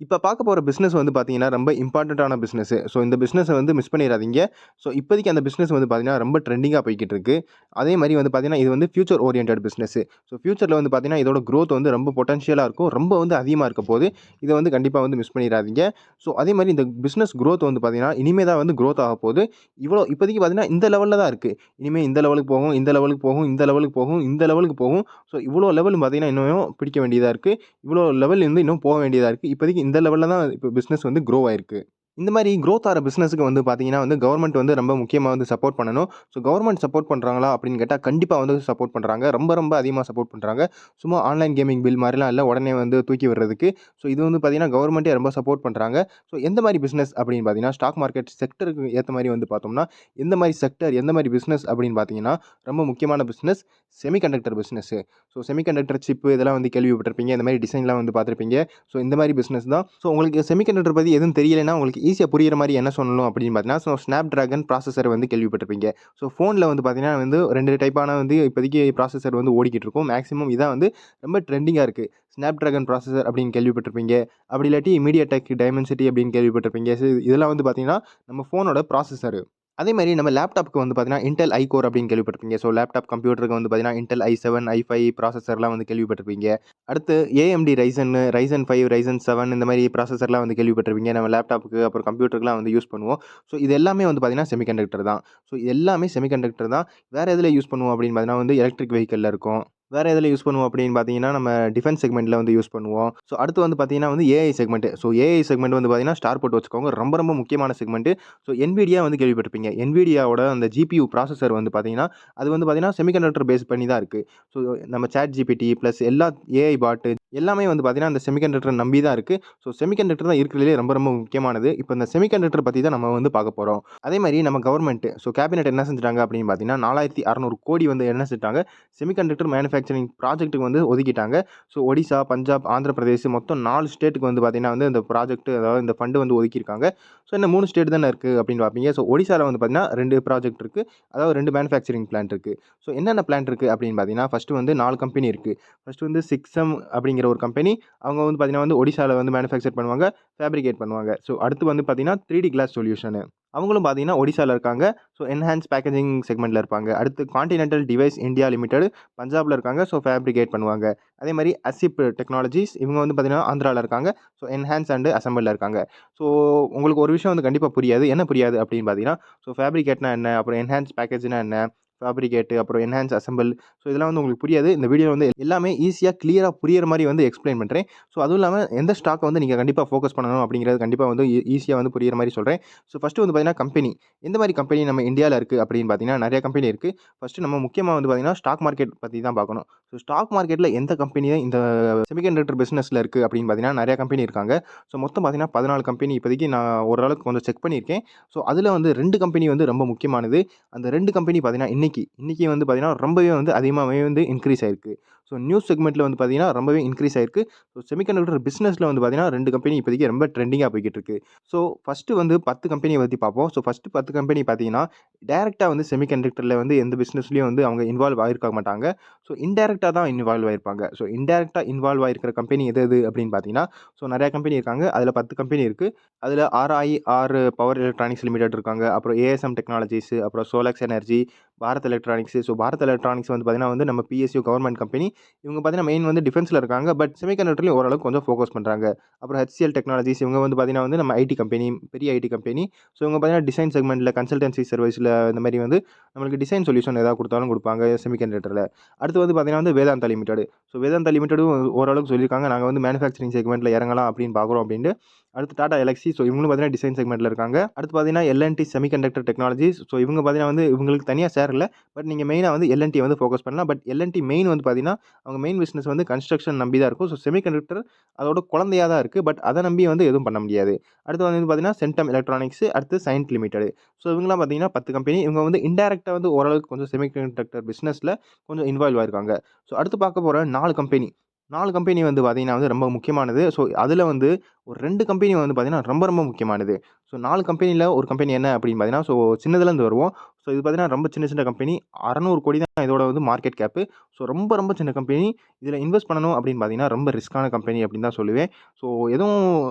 இப்ப பார்க்க போற பிசினஸ் வந்து பார்த்தீங்கன்னா, ரொம்ப இம்பார்ட்டன்ட்டான பிசினஸ். ஸோ இந்த பிசினஸ வந்து மிஸ் பண்ணிறாதீங்க. ஸோ இப்போதைக்கு அந்த பிசினஸ் வந்து பார்த்தீங்கன்னா, ரொம்ப ட்ரெண்டிங்கா போய்க்கிட்டு இருக்கு. அதே மாரி வந்து பார்த்தீங்கன்னா, இது வந்து ஃபியூச்சர் ஓரியன்டட் பிசினஸ். ஸோ ஃபியூச்சர்ல வந்து பார்த்தீங்கன்னா, இதோட குரோத் வந்து ரொம்ப பொட்டன்ஷியலா இருக்கும். ரொம்ப வந்து அதிகமா இருக்க போது. இத வந்து கண்டிப்பா வந்து மிஸ் பண்ணிறாதீங்க. ஸோ அதே மாரி இந்த பிசினஸ் குரோத் வந்து பார்த்தீங்கன்னா, இனிமே தான் வந்து குரோத் ஆகப்போது. இப்போதைக்கு பார்த்தீங்கன்னா, இந்த லெவல்ல தான் இருக்கு. இனிமே இந்த லெவலுக்கு போகும், இந்த லெவலுக்கு போகும், இந்த லெவலுக்கு போகும், இந்த லெவலுக்கு போகும். ஸோ இவ்வளோ லெவல் பார்த்தீங்கன்னா, இன்னும் பிடிக்க வேண்டியதா இருக்கு. இவ்வளோ லெவல் வந்து இன்னும் போக வேண்டியதா இருக்கு. இப்போதைக்கு இந்த லெவல்ல தான் இப்ப பிசினஸ் வந்து குரோ ஆயிருக்கு. இந்த மாரி குரோத் ஆற பிசினஸ்க்கு வந்து பார்த்தீங்கன்னா வந்து கவர்மெண்ட் வந்து ரொம்ப முக்கியமா வந்து சப்போர்ட் பண்ணணும். ஸோ கவர்மெண்ட் சப்போர்ட் பண்றாங்களா அப்படின்னு கேட்டா, கண்டிப்பா வந்து சப்போர்ட் பண்றாங்க. ரொம்ப ரொம்ப அதிகமா சப்போர்ட் பண்றாங்க. சும்மா ஆன்லைன் கேமிங் பில் மாரிலாம் இல்ல, உடனே வந்து தூக்கி விடுறதுக்கு. ஸோ இது வந்து பார்த்தீங்கன்னா, கவர்மெண்ட்டே ரொம்ப சப்போர்ட் பண்றாங்க. ஸோ எந்த மாரி பிசினஸ் அப்படின்னு பார்த்தீங்கன்னா, ஸ்டாக் மார்க்கெட் செக்டருக்கு ஏத்த மாரி வந்து பார்த்தோம்னா, எந்த மாரி செக்டர், எந்த மாரி பிசினஸ் அப்படின்னு பார்த்தீங்கன்னா, ரொம்ப முக்கியமான business semiconductor business. So semiconductor chip இதெல்லாம் வந்து கேள்விப்பட்டிருப்பீங்க. இந்த மாரி டிசைன்லாம் வந்து பார்த்திருப்பீங்க. ஸோ இந்த மாரி பிசினஸ் தான். ஸோ உங்களுக்கு செமிகண்டக்டர் பத்தி எதுவும் தெரியலைன்னா, உங்களுக்கு ஈஸியா புரியிற மாரி என்ன சொல்லணும் அப்படின்னு பார்த்தீங்கன்னா, ஸ்னாப் டிராகன் ப்ராசஸர் வந்து கேள்விப்பட்டிருப்பீங்க. ஸோ ஃபோன்ல வந்து பார்த்தீங்கன்னா வந்து 2 டைப்பான வந்து இப்போதைக்கு ப்ராசஸர் வந்து ஓடிக்கிட்டு இருக்கும். மேக்ஸிமம் இதான் வந்து ரொம்ப ட்ரெண்டிங்கா இருக்கு. ஸ்னாப் டிராகன் ப்ராசஸர் அப்படின்னு கேள்விப்பட்டிருப்பீங்க. அப்படி இல்லாட்டி மீடியாடெக் டைமென்சிட்டி அப்படின்னு கேள்விப்பட்டிருப்பீங்க. இதெல்லாம் வந்து பார்த்தீங்கன்னா, நம்ம ஃபோனோட ப்ராசஸர். அதே மாரி நம்ம லேப்டாப்க்கு வந்து பார்த்தீங்கன்னா, Intel iCore அப்படின்னு கேள்விப்பட்டிருப்பீங்க. ஸோ லேப்டாப் கம்ப்யூட்டருக்கு வந்து பார்த்தீங்கன்னா, Intel i7, i5 ப்ராசஸர்லாம் வந்து கேள்விப்பட்டிருப்பீங்க. அடுத்து AMD Ryzen 5, Ryzen 7 இந்த மாரி ப்ராசஸர்லாம் வந்து கேள்விப்பட்டிருப்பீங்க. நம்ம லேப்டாப்புக்கு அப்புறம் கம்ப்யூட்டருக்குலாம் வந்து யூஸ் பண்ணுவோம். ஸோ இது எல்லாமே வந்து பார்த்தீங்கன்னா, செமிகண்டக்டர் தான். ஸோ இது எல்லாமே செமிகண்டக்டர் தான். வேற எதுல யூஸ் பண்ணுவோம் அப்படின்னு பார்த்தீங்கன்னா வந்து எலக்ட்ரிக் வெஹிக்கல்ல இருக்கும். வேற எதுல யூஸ் பண்ணுவோம் அப்படின்னு பார்த்தீங்கன்னா, நம்ம டிஃபென்ஸ் செக்மென்ட்ல வந்து யூஸ் பண்ணுவோம். ஸோ அடுத்து வந்து பார்த்தீங்கன்னா வந்து AI segment. So AI segment வந்து பார்த்தீங்கன்னா, ஸ்டார் போட்டு வச்சுக்கோங்க. ரொம்ப ரொம்ப முக்கியமான செக்மென்ட். ஸோ NVIDIA வந்து கேள்விப்பட்டிருப்பீங்க. NVIDIAவோட அந்த GPU ப்ராசஸர் வந்து பார்த்தீங்கன்னா, அது வந்து பார்த்தீங்கன்னா, செமிகண்டக்டர் பேஸ் பண்ணி தான் இருக்கு. ஸோ நம்ம ChatGPT பிளஸ் எல்லா ஏஐ பாட் எல்லாமே வந்து பார்த்தீங்கன்னா, அந்த செமிகண்டக்டர நம்பி தான் இருக்கு. ஸோ செமிகண்டக்டர் தான் இருக்கிறதுலயே ரொம்ப ரொம்ப முக்கியமானது. இப்ப இந்த செமிகண்டக்டர் பத்தி தான் நம்ம வந்து பார்க்க போறோம். அதே மாரி நம்ம கவர்மெண்ட் கேபினெட் என்ன செஞ்சுட்டாங்க அப்படின்னு பார்த்தீங்கன்னா, 4600 கோடி வந்து என்ன செஞ்சுட்டாங்க, செமிகண்டக்டர் மேனுஃபேக்சரிங் ப்ராஜெக்ட்க்கு வந்து ஒதுக்கிட்டாங்க. ஸோ ஒடிசா, பஞ்சாப், ஆந்திர பிரதேஷ் மொத்தம் 4 ஸ்டேட்டுக்கு வந்து பார்த்தீங்கன்னா வந்து இந்த ப்ராஜெக்ட் அதாவது இந்த ஃபண்ட் வந்து ஒதுக்கியிருக்காங்க. ஸோ இன்னும் 3 ஸ்டேட் தானே இருக்கு அப்படின்னு பார்ப்பீங்க. ஸோ ஒடிசால வந்து பார்த்தீங்கன்னா 2 ப்ராஜெக்ட் இருக்கு. அதாவது 2 மேனுஃபேக்சரிங் பிளான்ட் இருக்கு. ஸோ என்னென்ன பிளான்ட் இருக்கு அப்படின்னு பார்த்தீங்கன்னா, ஃபர்ஸ்ட் வந்து 4 கம்பெனி இருக்கு. ஃபர்ஸ்ட் வந்து சிக்ஸம் அப்படிங்கிற ஒரு கம்பெனி. அவங்க வந்து பார்த்தீங்கன்னா வந்து ஒடிசால வந்து மேனுஃபேக்சர் பண்ணுவாங்க, ஃபேப்ரிகேட் பண்ணுவாங்க. ஸோ அடுத்து வந்து பார்த்தீங்கன்னா 3டி கிளாஸ் சொல்யூஷன். அவங்களும் பார்த்தீங்கன்னா ஒடிசால இருக்காங்க. ஸோ என்ஹான்ஸ் பேக்கேஜிங் செக்மென்ட்ல இருப்பாங்க. அடுத்து கான்டினென்டல் டிவைஸ் இந்தியா லிமிடெட் பஞ்சாப்ல இருக்காங்க. ஸோ ஃபேப்ரிகேட் பண்ணுவாங்க. அதே மாரி அசிப் டெக்னாலஜிஸ் இவங்க வந்து பார்த்தீங்கன்னா ஆந்திரால இருக்காங்க. ஸோ என்ஹான்ஸ் அண்ட் அசெம்பிள்ல இருக்காங்க. ஸோ உங்களுக்கு ஒரு விஷயம் வந்து கண்டிப்பா புரியாது. என்ன புரியாது அப்படின்னு பார்த்தீங்கன்னா, ஸோ ஃபேப்ரிகேட்னா என்ன? அப்புறம் என்ஹான்ஸ் பேக்கேஜ்னா என்ன? ஃபேப்ரிகேட் அப்புறம் என்ஹான்ஸ் அசெம்பிள். ஸோ இதெல்லாம் வந்து உங்களுக்கு புரியாது. இந்த வீடியோ வந்து எல்லாமே ஈஸியா கிளியரா புரியிற மாரி வந்து எக்ஸ்ப்ளைன் பண்றேன். ஸோ அதுவும் இல்லாம எந்த ஸ்டாக்க வந்து நீங்க கண்டிப்பா ஃபோக்கஸ் பண்ணணும் அப்படிங்கிறது கண்டிப்பா வந்து ஈஸியா வந்து புரியிற மாரி சொல்றேன். ஸோ ஃபர்ஸ்ட் வந்து பார்த்தீங்கன்னா கம்பெனி. எந்த மாரி கம்பெனி நம்ம இந்தியால இருக்கு அப்படின்னு பார்த்தீங்கன்னா, நெறைய கம்பெனி இருக்கு. ஃபர்ஸ்ட் நம்ம முக்கியமா வந்து பார்த்தீங்கன்னா, ஸ்டாக் மார்க்கெட் பத்தி தான் பார்க்கணும். ஸோ ஸ்டாக் மார்க்கெட்ல எந்த கம்பெனி இந்த செமிகண்டக்டர் பிசினஸ்ல இருக்கு அப்படின்னு பார்த்தீங்கன்னா, நெறைய கம்பெனி இருக்காங்க. ஸோ மொத்தம் பார்த்தீங்கன்னா 14 கம்பெனி இப்போதைக்கு நான் ஓரளவுக்கு கொஞ்சம் செக் பண்ணியிருக்கேன். ஸோ அதுல வந்து 2 கம்பெனி வந்து ரொம்ப முக்கியமானது. அந்த 2 கம்பெனி பார்த்தீங்கன்னா, இன்னைக்கு வந்து பார்த்தீங்கன்னா, ரொம்பவே வந்து அதிகமாவே வந்து இன்கிரீஸ் ஆயிருக்கு. ஸோ நியூஸ் செக்மென்ட்ல வந்து பார்த்தீங்கன்னா, ரொம்பவே இன்கிரீஸ் ஆயிருக்கு. ஸோ செமிகண்டக்டர் பிசினஸ்ல வந்து பார்த்தீங்கன்னா, 2 கம்பெனி இப்போதைக்கு ரொம்ப ட்ரெண்டிங்கா போய்க்கிட்டு இருக்கு. ஸோ ஃபர்ஸ்ட் வந்து 10 கம்பெனிய பத்தி பார்ப்போம். ஸோ ஃபர்ஸ்ட் 10 கம்பெனி பார்த்தீங்கன்னா, டைரக்ட்டா வந்து செமிகண்டக்டர்ல வந்து எந்த பிசினஸ்லயும் வந்து அவங்க இன்வால்வ் ஆயிருக்க மாட்டாங்க. ஸோ இன்டைரக்ட்டா தான் இன்வால்வ் ஆயிருப்பாங்க. ஸோ இன்டைரக்ட்டா இன்வால்வ் ஆயிருக்கிற கம்பெனி எது எது அப்படின்னு பார்த்தீங்கன்னா, ஸோ நெறைய கம்பெனி இருக்காங்க. அதுல 10 கம்பெனி இருக்கு. அதுல RIR பவர் எலக்ட்ரானிக்ஸ் லிமிடெட் இருக்காங்க. அப்புறம் ASM டெக்னாலஜிஸ், அப்புறம் Solex energy, Bharat electronics. So Bharat electronics வந்து பார்த்தீங்கன்னா வந்து நம்ம PSU கவர்ன்மென்ட் கம்பெனி. இவங்க பார்த்தீங்கன்னா மெயின் வந்து டிஃபென்ஸ்ல இருக்காங்க. பட் செமிகண்டக்டர்லயும் ஓரளவுக்கு கொஞ்சம் ஃபோக்கஸ் பண்றாங்க. அப்புறம் HCL டெக்னாலஜிஸ் இவங்க வந்து பார்த்தீங்கன்னா வந்து நம்ம ஐடி கம்பெனி, பெரிய ஐடி கம்பெனி. ஸோ இவங்க பார்த்தீங்கன்னா டிசைன் செக்மென்ட்ல கன்சல்டன்சி சர்வீஸ்ல இந்த மாரி வந்து நம்மளுக்கு டிசைன் சொல்யூஷன் ஏதாவது குடுத்தாலும் குடுப்பாங்க செமிகண்டக்டர்ல. அடுத்து வந்து பார்த்தீங்கன்னா வந்து வேதாந்தா லிமிடெட். ஸோ வேதாந்தா லிமிடெடும் ஓரளவுக்கு சொல்லியிருக்காங்க. நாங்க வந்து மேனுஃபேக்சரிங் செக்மென்ட்ல இறங்கலாம் அப்படின்னு பார்க்குறோம் அப்படின்ட்டு. அடுத்து டாடா எல்எக்ஸி. ஸோ இவங்களும் பார்த்தீங்கன்னா டிசைன் செக்மென்ட்ல இருக்காங்க. அடுத்து பார்த்தீங்கன்னா L&T செமிகண்டக்டர் டெக்னாலஜிஸ். ஸோ இவங்க பார்த்தீங்கன்னா வந்து இவங்களுக்கு தனியா ஷேர் இல்ல. பட் நீங்க மெயினா வந்து L&T வந்து ஃபோக்கஸ் பண்ணலாம். பட் L&T மெயின் வந்து பார்த்தீங்கன்னா, அவங்க மெயின் பிசினஸ் வந்து கன்ஸ்ட்ரக்ஷன் நம்பி தான் இருக்கும். ஸோ செமிகண்டக்டர் அதோட குழந்தையா தான் இருக்கு. பட் அத நம்பி வந்து எதுவும் பண்ண முடியாது. அடுத்து வந்து பார்த்தீங்கன்னா, சென்டம் எலக்ட்ரானிக்ஸ், அடுத்து சைன்ட் லிமிடெட். ஸோ இவங்கலாம் பார்த்தீங்கன்னா 10 கம்பெனி. இவங்க வந்து இன்டைரக்ட்டா வந்து ஓரளவுக்கு கொஞ்சம் செமிகண்டக்டர் பிசினஸ்ல கொஞ்சம் இன்வால்வ் ஆயிருக்காங்க. ஸோ அடுத்து பார்க்க போற 4 கம்பெனி. 4 கம்பெனி வந்து பார்த்தீங்கன்னா வந்து ரொம்ப முக்கியமானது. ஸோ, அதில வந்து ஒரு 2 கம்பெனி வந்து பார்த்தீங்கன்னா, ரொம்ப ரொம்ப முக்கியமானது. ஸோ, 4 கம்பெனில ஒரு கம்பெனி என்ன அப்படின்னு பார்த்தீங்கன்னா, ஸோ சின்னதுலேருந்து வருவோம். ஸோ, இது பார்த்தீங்கன்னா ரொம்ப சின்ன சின்ன கம்பெனி. 600,00,00,000 தான் இதோட வந்து மார்க்கெட் கேப்பு. ஸோ, ரொம்ப ரொம்ப சின்ன கம்பெனி. இதில இன்வெஸ்ட் பண்ணணும் அப்படின்னு பார்த்தீங்கன்னா, ரொம்ப ரிஸ்க்கான கம்பெனி அப்படின்னு தான் சொல்லுவேன். ஸோ, எதுவும்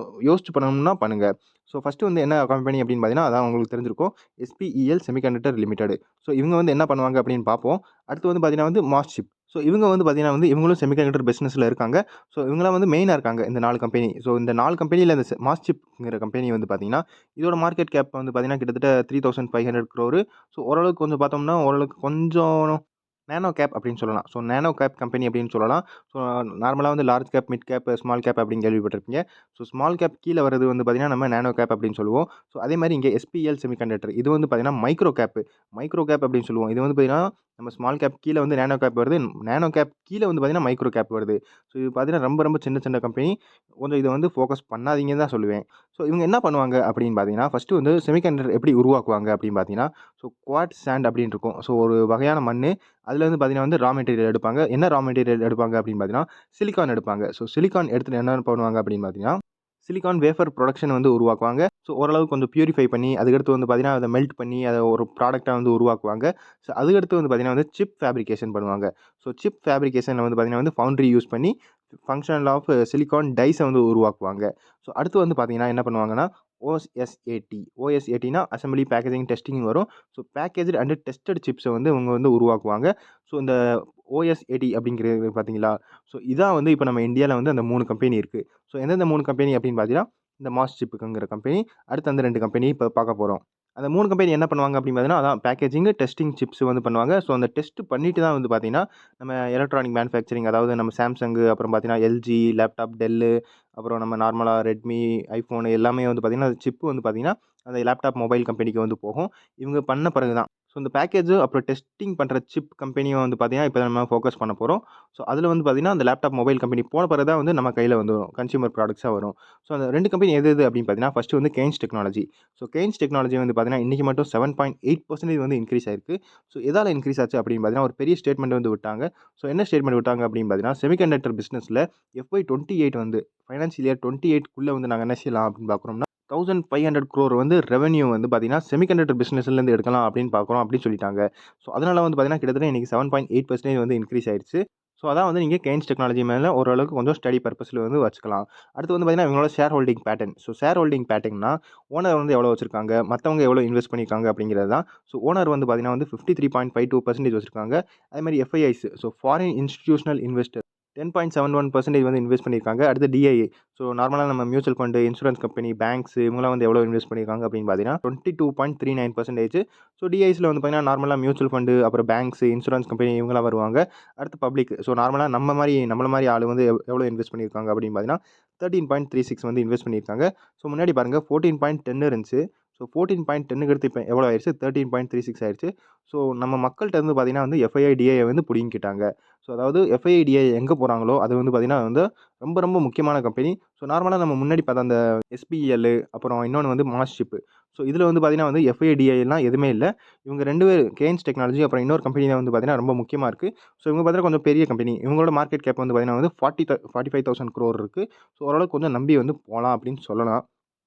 யோசிச்சு பண்ணணும்னா பண்ணுங்க. ஸோ, ஃபர்ஸ்ட்டு வந்து என்ன கம்பெனி அப்படின்னு பார்த்தீங்கன்னா, அதான் உங்களுக்கு தெரிஞ்சிருக்கும். SPEL semiconductor limited. ஸோ, இவங்க வந்து என்ன பண்ணுவாங்க அப்படின்னு பார்ப்போம். அடுத்து வந்து பார்த்தீங்கன்னா வந்து மாஸ்சிப். ஸோ, இவங்க வந்து பார்த்தீங்கன்னா வந்து இவங்களும் செமிகண்டக்டர் பிசினஸ்ல இருக்காங்க. ஸோ, இவங்கலாம் வந்து மெயினா இருக்காங்க. இந்த 4 கம்பெனி. ஸோ, இந்த 4 கம்பெனில இந்த மாஸ்சிப்ங்கிற கம்பெனி வந்து பார்த்தீங்கன்னா, இதோட மார்க்கெட் கேப் வந்து பார்த்தீங்கன்னா, கிட்டத்தட்ட 3500 crore. ஸோ, ஓரளவுக்கு கொஞ்சம் பார்த்தோம்னா, ஓரளவுக்கு கொஞ்சம் நேனோ கேப் அப்படின்னு சொல்லலாம். ஸோ, நேனோ கேப் கம்பெனி அப்படின்னு சொல்லலாம். ஸோ, நார்மலா வந்து large cap, mid cap, small cap அப்படின்னு கேள்விப்பட்டிருப்பீங்க. ஸோ, ஸ்மால் கேப் கீழ வரது வந்து பார்த்தீங்கன்னா, நம்ம நேனோ கேப் அப்படின்னு சொல்லுவோம். ஸோ, அதே மாரி இங்க SPEL செமிகண்டக்டர் இது வந்து பார்த்தீங்கன்னா, மைக்ரோ கேப். மைக்ரோ கேப் அப்படின்னு சொல்லுவோம். இது வந்து பார்த்தீங்கன்னா, நம்ம ஸ்மால் கேப் கீழ வந்து நேனோ கேப் வருது. நேனோ கேப் கீழ வந்து பார்த்தீங்கன்னா, மைக்ரோ கேப் வருது. ஸோ, இது பார்த்தீங்கன்னா, ரொம்ப ரொம்ப சின்ன சின்ன கம்பெனி. கொஞ்சம் இத வந்து ஃபோக்கஸ் பண்ணாதீங்கன்னு தான் சொல்லுவேன். ஸோ, இவங்க என்ன பண்ணுவாங்க அப்படின்னு பார்த்தீங்கன்னா, ஃபர்ஸ்ட்டு வந்து செமிகண்டக்டர் எப்படி உருவாக்குவாங்க அப்படின்னு பார்த்தீங்கன்னா, ஸோ, குவார்ட்ஸ் சாண்ட் அப்படின்னு இருக்கும். ஸோ, ஒரு வகையான மண்ணு. அதில வந்து பார்த்தீங்கன்னா வந்து ரா மெட்டீரியல் எடுப்பாங்க. என்ன ரா மெட்டீரியல் எடுப்பாங்க அப்படின்னு பார்த்தீங்கன்னா, சிலிக்கான் எடுப்பாங்க. ஸோ, சிலிக்கான் எடுத்துட்டு என்ன பண்ணுவாங்க அப்படின்னு பார்த்தீங்கன்னா, சிலிக்கான் வேஃபர் புரொடக்ஷன் வந்து உருவாக்குவாங்க. ஸோ, ஓரளவுக்கு கொஞ்சம் பியூரிஃபை பண்ணி, அதுக்கடுத்து வந்து பார்த்தீங்கன்னா, அத மெல்ட் பண்ணி, அத ஒரு ப்ராடக்ட்டா வந்து உருவாக்குவாங்க. ஸோ, அதுக்கடுத்து வந்து பார்த்தீங்கன்னா வந்து சிப் ஃபேப்ரிகேஷன் பண்ணுவாங்க. ஸோ, சிப் ஃபேப்ரிகேஷன்ல வந்து பார்த்தீங்கன்னா வந்து ஃபவுண்டரி யூஸ் பண்ணி, ஃபங்ஷனல் ஆஃப் சிலிக்கான் டைஸ வந்து உருவாக்குவாங்க. ஸோ, அடுத்து வந்து பார்த்தீங்கன்னா என்ன பண்ணுவாங்கன்னா, OSAT. OSATனா அசெம்பிளி, பேக்கேஜிங், டெஸ்டிங் வரும். ஸோ, பேக்கேஜ்டு அண்ட் டெஸ்டட் சிப்ஸ வந்து இவங்க வந்து உருவாக்குவாங்க. ஸோ, இந்த OSAT அப்படிங்கிறது பார்த்தீங்களா? ஸோ, இதான் வந்து இப்ப நம்ம இந்தியால வந்து அந்த 3 கம்பெனி இருக்கு. ஸோ, எந்தெந்த 3 கம்பெனி அப்படின்னு பார்த்தீங்கன்னா, இந்த மாஸ்சிப்ங்கிற கம்பெனி, அடுத்து அந்த 2 கம்பெனி இப்ப பார்க்க போறோம். அந்த 3 கம்பெனி என்ன பண்ணுவாங்க அப்படின்னு பார்த்தீங்கன்னா, அதான் பேக்கேஜிங், டெஸ்டிங் சிப்ஸ் வந்து பண்ணுவாங்க. ஸோ, அந்த டெஸ்ட் பண்ணிட்டு தான் வந்து பார்த்தீங்கன்னா, நம்ம எலக்ட்ரானிக் மேனுஃபேக்சரிங் அதாவது நம்ம Samsung, அப்புறம் பார்த்தீங்கன்னா LG, லேப்டாப், Dell, அப்புறம் நம்ம நார்மலா Redmi, iPhone எல்லாமே வந்து பார்த்தீங்கன்னா, சிப் வந்து பார்த்தீங்கன்னா, அந்த லேப்டாப், மொபைல் கம்பெனிக்கு வந்து போகும். இவங்க பண்ண பிறகு தான். ஸோ, இந்த பேக்கேஜ் அப்புறம் டெஸ்டிங் பண்ற சிப் கம்பெனியும் வந்து பார்த்தீங்கன்னா, இப்ப நம்ம ஃபோக்கஸ் பண்ண போறோம். ஸோ, அதில வந்து பார்த்தீங்கன்னா, அந்த லேப்டாப், மொபைல் கம்பெனி போன பிறகு தான் வந்து நம்ம கையில வந்து வரும். கன்சியூமர் ப்ராடக்ட்ஸா வரும். ஸோ, அந்த 2 கம்பெனி எது எது அப்படின்னு பார்த்தீங்கன்னா, ஃபர்ஸ்ட்டு வந்து Kaynes technology. So, Kaynes technology வந்து பார்த்தீங்கன்னா, இன்னைக்கு மட்டும் 7.8% வந்து இன்கிரீஸ் ஆயிருக்கு. ஸோ, எதால இன்கிரீஸ் ஆச்சு அப்படின்னு பார்த்தீங்கன்னா, ஒரு பெரிய ஸ்டேட்மெண்ட் வந்து விட்டாங்க. ஸோ, என்ன ஸ்டேட்மெண்ட் விட்டாங்க அப்படின்னு பார்த்தீங்கன்னா, செமிகண்டக்டர் பிசினஸ்ல FY 28 வந்து ஃபைனான்சியல் இயர் 28க்குள்ள வந்து நாங்க என்ன செய்யலாம் அப்படின்னு பார்க்குறோம்னா, 1500 crore வந்து ரெவென்யூ வந்து பார்த்தீங்கன்னா, செமிகண்டக்டர் பிசினஸ்லேருந்து எடுக்கலாம் அப்படின்னு பார்க்குறோம் அப்படின்னு சொல்லிட்டாங்க. ஸோ, அதனால வந்து பார்த்தீங்கன்னா, கிட்டத்தட்ட இன்னைக்கு 7.8% வந்து இன்கிரீஸ் ஆயிருச்சு. ஸோ, அதான் வந்து நீங்க கெய்ன்ஸ் டெக்னாலஜி மேல ஓரளவுக்கு கொஞ்சம் ஸ்டடி பர்ப்பஸ்ல வந்து வச்சுக்கலாம். அடுத்து வந்து பார்த்தீங்கன்னா, இவங்களோட share holding pattern. So, share holding பேட்டர்ன்னா, ஓனர் வந்து எவ்வளோ வச்சிருக்காங்க, மத்தவங்க எவ்வளோ இன்வெஸ்ட் பண்ணியிருக்காங்க அப்படிங்கிறது தான். ஸோ, ஓனர் வந்து பார்த்தீங்கன்னா வந்து 53.52% வச்சிருக்காங்க. அதேமாரி FIIs, so foreign institutional investor 10.71% வந்து இன்வெஸ்ட் பண்ணியிருக்காங்க. அடுத்து DIA. ஸோ, நார்மலா நம்ம mutual fund, insurance company, banks இவங்கலாம் வந்து எவ்வளோ இன்வெஸ்ட் பண்ணியிருக்காங்க அப்படின்னு பார்த்தீங்கன்னா, 22.39%. ஸோ, DIஸ்ல வந்து பார்த்தீங்கன்னா, நார்மலா மியூச்சுவல் ஃபண்ட், அப்புறம் பேங்க்ஸ், இன்சூரன்ஸ் கம்பெனி இவங்கலாம் வருவாங்க. அடுத்து பப்ளிக். ஸோ, நார்மலா நம்மள மாரி ஆளு வந்து எவ்வளோ இன்வெஸ்ட் பண்ணியிருக்காங்க அப்படின்னு பார்த்தீங்கன்னா, 13.36 வந்து இன்வெஸ்ட் பண்ணியிருக்காங்க. ஸோ, முன்னாடி பாருங்க 14.10 இருந்துச்சு. ஸோ, 14.10க்கு அடுத்து இப்ப எவ்வளோ ஆயிருச்சு? 13.36 ஆயிருச்சு. ஸோ, நம்ம மக்கள்ட்ட இருந்து பார்த்தீங்கன்னா வந்து FII, DIA வந்து புடுங்கிக்கிட்டாங்க. ஸோ, அதாவது FII, DIA எங்க போறாங்களோ, அது வந்து பார்த்தீங்கன்னா வந்து ரொம்ப ரொம்ப முக்கியமான கம்பெனி. ஸோ, நார்மலா நம்ம முன்னாடி பார்த்த அந்த SPEL, அப்புறம் இன்னொன்னு வந்து மாஸ்சிப். ஸோ, இதில வந்து பார்த்தீங்கன்னா வந்து FII, DIAலாம் எதுவுமே இல்ல. இவங்க 2 பேரு கெய்ன்ஸ் டெக்னாலஜி அப்புறம் இன்னொரு கம்பெனி தான் வந்து பார்த்தீங்கன்னா ரொம்ப முக்கியமா இருக்கு. ஸோ, இவங்க பார்த்தீங்கன்னா கொஞ்சம் பெரிய கம்பெனி. இவங்களோட மார்க்கெட் கேப் வந்து பார்த்தீங்கன்னா வந்து 45,000 crore இருக்கு. ஸோ, ஓரளவுக்கு கொஞ்சம் நம்பி வந்து போலாம் அப்படின்னு சொல்லலாம்.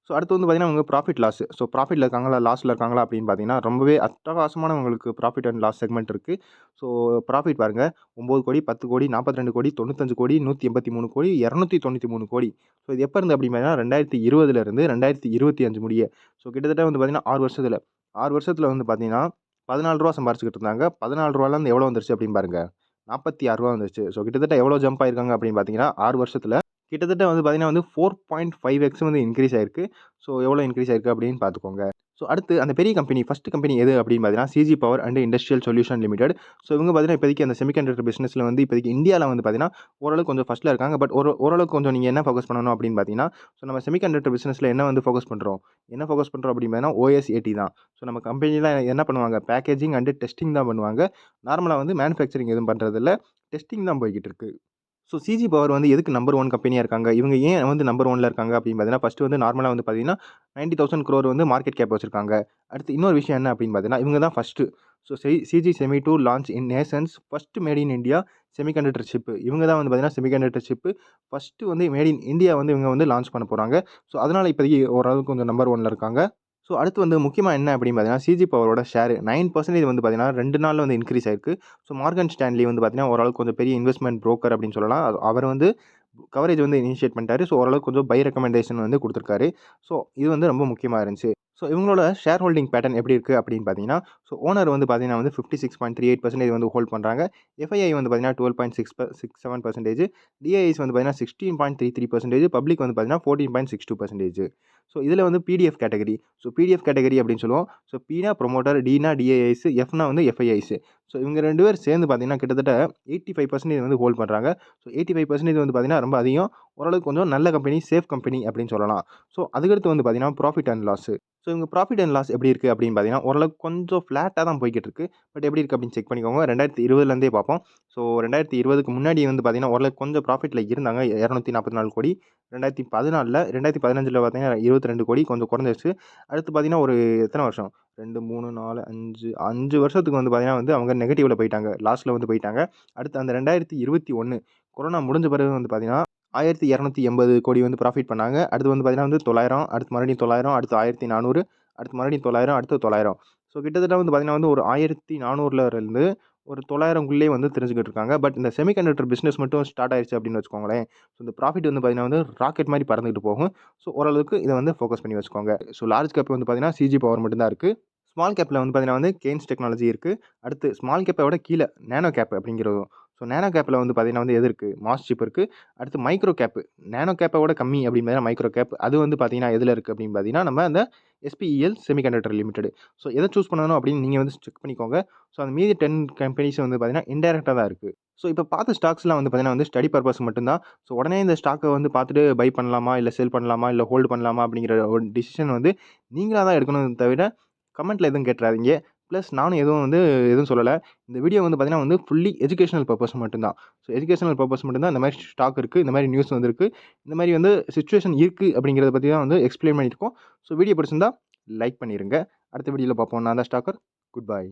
ஸோ, அடுத்து வந்து பார்த்தீங்கன்னா, அவங்க ப்ராஃபிட் லாஸ். ஸோ, ப்ராஃபிட்ல இருக்காங்களா? லாஸ்ல இருக்காங்களா? அப்படின்னு பார்த்தீங்கன்னா, ரொம்பவே அட்டகாசமான உங்களுக்கு ப்ராஃபிட் அண்ட் லாஸ் செக்மெண்ட் இருக்கு. ஸோ, ப்ராஃபிட் பாருங்க 9,00,00,000, 10,00,00,000, 42,00,00,000, 95,00,00,000, 183,00,00,000, 293,00,00,000. ஸோ, இது எப்ப இருந்து அப்படின்னு பார்த்தீங்கன்னா, 2020ல இருந்து 2025 முடிய. ஸோ, கிட்டத்தட்ட வந்து பார்த்தீங்கன்னா 6 வருஷத்துல. 6 வருஷத்துல வந்து பார்த்தீங்கன்னா, ரூ. 14 சம்பாரிச்சுக்கிட்டு இருந்தாங்க. ரூ. 14லேருந்து எவ்வளோ வந்துருச்சு அப்படின்னு பாருங்க. ரூ. 46 வந்துருச்சு. ஸோ, கிட்டத்தட்ட எவ்வளோ ஜம்ப் ஆயிருக்காங்க அப்படின்னு பார்த்தீங்கன்னா, 6 வருஷத்துல. கிட்டத்தட்ட வந்து பார்த்தீங்கன்னா வந்து 4.5x வந்து இன்கிரீஸ் ஆயிருக்கு. ஸோ, எவ்வளோ இன்கிரீஸ் ஆயிருக்கு அப்படின்னு பார்த்துக்கோங்க. ஸோ, அடுத்து அந்த பெரிய கம்பெனி, ஃபர்ஸ்ட் கம்பெனி எது அப்படின்னு பார்த்தீங்கன்னா, CG power and industrial solution limited. So, இவங்க பார்த்தீங்கன்னா, இப்போதைக்கு அந்த செமிகண்டக்டர் பிசினஸ்ல வந்து இப்போதைக்கு இந்தியால வந்து பார்த்தீங்கன்னா, ஓரளவுக்கு கொஞ்சம் ஃபர்ஸ்ட்ல இருக்காங்க. பட் ஓரளவுக்கு கொஞ்சம் நீங்க என்ன ஃபோக்கஸ் பண்ணணும் அப்படின்னு பார்த்தீங்கன்னா, ஸோ, நம்ம செமிகண்டக்டர் பிசினஸ்ல என்ன வந்து ஃபோக்கஸ் பண்றோம்? என்ன ஃபோக்கஸ் பண்றோம் அப்படின்னு பார்த்தீங்கன்னா, OSAT தான். ஸோ, நம்ம கம்பெனில என்ன பண்ணுவாங்க? பேக்கேஜிங் அண்ட் டெஸ்டிங் தான் பண்ணுவாங்க. நார்மலா வந்து மேனுஃபேக்சரிங் எதுவும் பண்றதில்ல. டெஸ்டிங் தான் போய்க்கிட்டு இருக்கு. ஸோ, சிஜி பவர் வந்து எதுக்கு நம்பர் 1 கம்பெனியா இருக்காங்க? இவங்க ஏன் வந்து நம்பர் 1ல இருக்காங்க அப்படின்னு பார்த்தீங்கன்னா, ஃபர்ஸ்ட்டு வந்து நார்மலா வந்து பார்த்தீங்கன்னா, 90,000 crore வந்து மார்க்கெட் கேப் வச்சிருக்காங்க. அடுத்து இன்னொரு விஷயம் என்ன அப்படின்னு பார்த்தீங்கன்னா, இவங்க தான் first. So, CG Semi to launch in nation's first made in India semiconductor chip. இவங்க தான் வந்து பார்த்தீங்கன்னா செமிகண்டக்டர் சிப்பு ஃபர்ஸ்ட்டு வந்து மேட் இன் இந்தியா வந்து இவங்க வந்து லான்ச் பண்ண போறாங்க. ஸோ, அதனால இப்போதைக்கு ஓரளவுக்கு கொஞ்சம் நம்பர் 1ல இருக்காங்க. ஸோ, அடுத்து வந்து முக்கியமா என்ன அப்படின்னு பார்த்தீங்கன்னா, சிஜி பவரோட ஷேர் 9% வந்து பார்த்தீங்கன்னா 2 நாள்ல வந்து இன்கிரீஸ் ஆயிருக்கு. ஸோ, மார்கன் ஸ்டான்லி வந்து பார்த்தீங்கன்னா, ஓரளவுக்கு கொஞ்சம் பெரிய இன்வெஸ்ட்மென்ட் புரோக்கர் அப்படின்னு சொல்லலாம். அவர் வந்து கவரேஜ் வந்து இனிஷியேட் பண்ணிட்டாரு. ஸோ, ஓரளவுக்கு கொஞ்சம் பை ரெக்கமெண்டேஷன் வந்து குடுத்துருக்காரு. ஸோ, இது வந்து ரொம்ப முக்கியமா இருந்துச்சு. ஸோ, இவங்களோட ஷேர் ஹோல்டிங் பேட்டர்ன் எப்படி இருக்கு அப்படின்னு பார்த்தீங்கன்னா, ஸோ, ஓனர் வந்து பார்த்தீங்கன்னா வந்து 56.38% வந்து ஹோல்ட் பண்றாங்க. எஃப்ஐஐ வந்து பார்த்தீங்கன்னா 12.67%, டிஐஎஸ் வந்து பார்த்தீங்கன்னா 16.33%, பப்ளிக் வந்து பார்த்தீங்கன்னா 14.62%. ஸோ, இதில வந்து PDF category. So, PDF category அப்படின்னு சொல்லுவோம். ஸோ, பினா புரமோட்டர், டினா டிஐஎஸ், எஃப்னா வந்து எஃப்ஐஐஸ். ஸோ, இவங்க 2 பேரும் சேர்ந்து பார்த்தீங்கன்னா கிட்டத்தட்ட 85% வந்து ஹோல்ட் பண்றாங்க. ஸோ, 85% வந்து பார்த்தீங்கன்னா ரொம்ப அதிகம். ஓரளவுக்கு கொஞ்சம் நல்ல கம்பெனி, சேஃப் கம்பெனி அப்படின்னு சொல்லலாம். ஸோ, அதுக்கடுத்து வந்து பார்த்தீங்கன்னா ப்ராஃபிட் அண்ட் லாஸ். ஸோ, இவங்க ப்ராஃபிட் அண்ட் லாஸ் எப்படி இருக்கு அப்படின்னு பார்த்தீங்கன்னா, ஓரளவுக்கு கொஞ்சம் ஃப்ளாட்டா தான் போய்க்கிட்டு இருக்கு. பட் எப்படி இருக்கு அப்படின்னு செக் பண்ணிக்கோங்க. 2020லேருந்தே பார்ப்போம். ஸோ, 2020க்கு முன்னாடி வந்து பார்த்தீங்கன்னா, ஓரளவுக்கு கொஞ்சம் ப்ராஃபிட்ல இருந்தாங்க. 244 கோடி. 2014ல 2015ல பார்த்தீங்கன்னா 22 கோடி கொஞ்சம் குறைஞ்சிருச்சு. அடுத்து பார்த்தீங்கன்னா, ஒரு எத்தன வருஷம்? 2, 3, 4, 5 வருஷத்துக்கு வந்து பார்த்தீங்கன்னா வந்து அவங்க நெகட்டிவ்ல போயிட்டாங்க. லாஸ்ல வந்து போயிட்டாங்க. அடுத்து அந்த 2021 கொரோனா முடிஞ்ச பிறகு வந்து பார்த்தீங்கன்னா, 1280 கோடி வந்து ப்ராஃபிட் பண்ணாங்க. அடுத்து வந்து பார்த்தீங்கன்னா வந்து 900, அடுத்து மறுபடியும் 900, அடுத்து 1400, அடுத்து மறுபடியும் 900, அடுத்து 900. ஸோ, கிட்டத்தட்ட வந்து பார்த்தீங்கன்னா வந்து ஒரு 1400ல இருந்து ஒரு 900க்குள்ளயே வந்து தெரிஞ்சுக்கிட்டு இருக்காங்க. பட் இந்த செமிகண்டக்டர் பிசினஸ் மட்டும் ஸ்டார்ட் ஆயிருச்சு அப்படின்னு வச்சுக்கோங்களேன். ஸோ, இந்த ப்ராஃபிட் வந்து பார்த்தீங்கன்னா வந்து ராக்கெட் மாரி பறந்துகிட்டு போகும். ஸோ, ஓரளவுக்கு இத வந்து ஃபோக்கஸ் பண்ணி வச்சுக்கோங்க. ஸோ, லார்ஜ் கேப் வந்து பார்த்தீங்கன்னா சிஜி பவர் மட்டும் தான் இருக்கு. ஸ்மால் கேப்ல வந்து பார்த்தீங்கன்னா வந்து கேன்ஸ் டெக்னாலஜி இருக்கு. அடுத்து ஸ்மால் கேப்ப விட கீழ நேனோ கேப் அப்படிங்கிறதும். ஸோ, நேனோ கேப்ல வந்து பார்த்தீங்கன்னா வந்து எது இருக்கு? மாஸ் சிப் இருக்கு. அடுத்து மைக்ரோ கேப். நேனோ கேப்ப விட கம்மி அப்படின்னு பார்த்தீங்கன்னா மைக்ரோ கேப். அது வந்து பார்த்தீங்கன்னா எதுல இருக்கு அப்படின்னு பார்த்தீங்கன்னா, நம்ம அந்த எஸ்பிஇஎல் செமிகண்டக்டர் லிமிடெட். ஸோ, எத சூஸ் பண்ணணும் அப்படின்னு நீங்க வந்து செக் பண்ணிக்கோங்க. ஸோ, அந்த மீதி 10 கம்பெனிஸ் வந்து பார்த்தீங்கன்னா இன்டைரக்ட்டா தான் இருக்கு. ஸோ, இப்ப பார்த்த ஸ்டாக்ஸ்லாம் வந்து பார்த்தீங்கன்னா வந்து ஸ்டடி பர்ப்பஸ் மட்டும் தான். ஸோ, உடனே இந்த ஸ்டாக்க வந்து பார்த்துட்டு பை பண்ணலாமா? இல்ல செல் பண்ணலாமா? இல்ல ஹோல்ட் பண்ணலாமா? அப்படிங்கிற ஒரு டிசிஷன் வந்து நீங்களா தான் எடுக்கணுமே தவிர, கமெண்ட்ல எதுவும் கேட்டுறாதீங்க. பிளஸ் நானும் எதுவும் சொல்லல. இந்த வீடியோ வந்து பார்த்தீங்கன்னா வந்து ஃபுல்லி எஜுகேஷனல் பர்ப்பஸ் மட்டும் தான். ஸோ, எஜுகேஷனல் பர்ப்பஸ் மட்டும் தான் இந்த மாரி ஸ்டாக் இருக்கு. இந்த மாரி நியூஸ் வந்திருக்கு. இந்த மாரி வந்து சிச்சுவேஷன் இருக்கு அப்படிங்கிறத பத்தி தான் வந்து எக்ஸ்ப்ளைன் பண்ணியிருக்கோம். ஸோ, வீடியோ பிடிச்சிருந்தா லைக் பண்ணிருங்க. அடுத்த வீடியோல பார்ப்போம். நான் தான் ஸ்டாக்கர். Good bye.